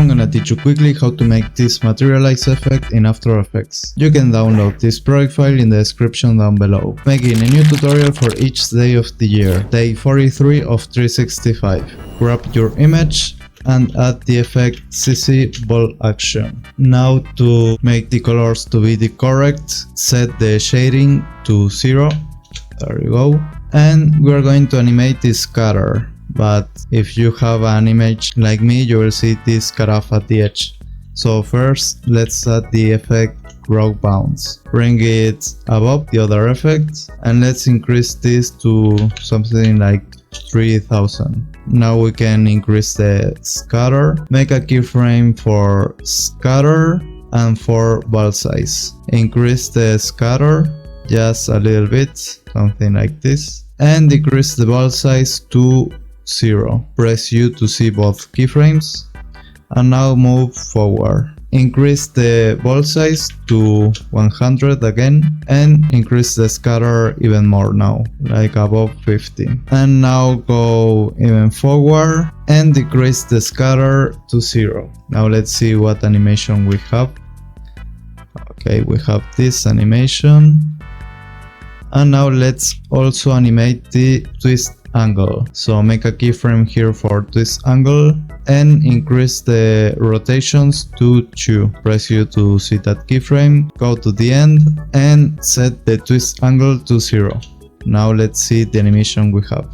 I'm gonna teach you quickly how to make this materialize effect in After Effects. You can download this project file in the description down below. Making a new tutorial for each day of the year, day 43 of 365. Grab your image and add the effect CC Ball Action. Now to make the colors to be the correct, set the shading to 0. There you go. And we are going to animate this scatter. But if you have an image like me, you will see this cut off at the edge. So first, let's add the effect Rock Bounce. Bring it above the other effect and let's increase this to something like 3000. Now we can increase the scatter, make a keyframe for scatter and for ball size. Increase the scatter just a little bit, something like this, and decrease the ball size to 0. Press U to see both keyframes and now move forward. Increase the ball size to 100 again and increase the scatter even more now, like above 50. And now go even forward and decrease the scatter to 0. Now let's see what animation we have. Okay, we have this animation. And now let's also animate the twist angle. So make a keyframe here for twist angle and increase the rotations to 2. Press U to see that keyframe, go to the end and set the twist angle to 0. Now let's see the animation we have.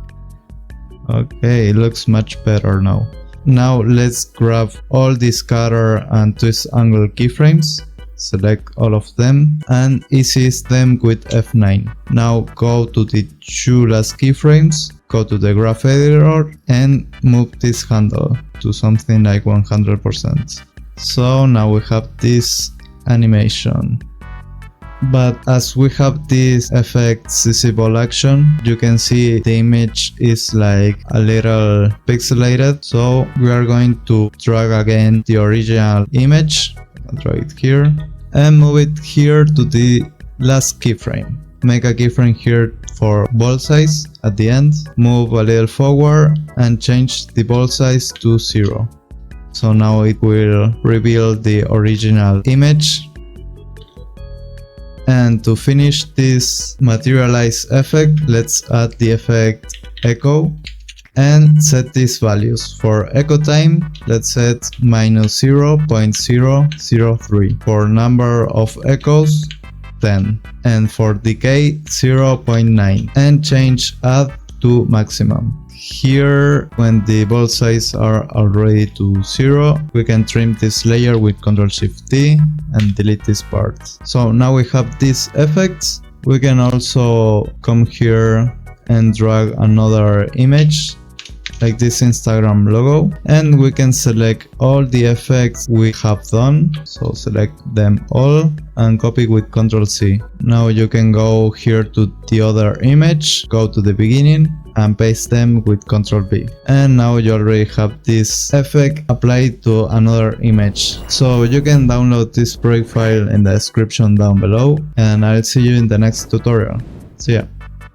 Okay, it looks much better now. Now let's grab all the scatter and twist angle keyframes. Select all of them and ease them with F9. Now go to the 2 last keyframes, go to the graph editor and move this handle to something like 100%. So now we have this animation. But as we have this effect CC Ball Action, you can see the image is like a little pixelated. So we are going to drag again the original image. I'll drag it here and move it here to the last keyframe. Make a keyframe here for ball size at the end, move a little forward and change the ball size to 0. So now it will reveal the original image. And to finish this materialize effect, let's add the effect echo and set these values. For echo time, let's set -0.003. For number of echoes, 10. And for decay, 0.9. And change add to maximum. Here, when the ball size are already to 0, we can trim this layer with Ctrl+Shift+T and delete this part. So now we have these effects. We can also come here and drag another image like this Instagram logo, and we can select all the effects we have done. So select them all and copy with Ctrl+C. Now you can go here to the other image, go to the beginning and paste them with Ctrl+V. And now you already have this effect applied to another image. So you can download this project file in the description down below, and I'll see you in the next tutorial. See ya.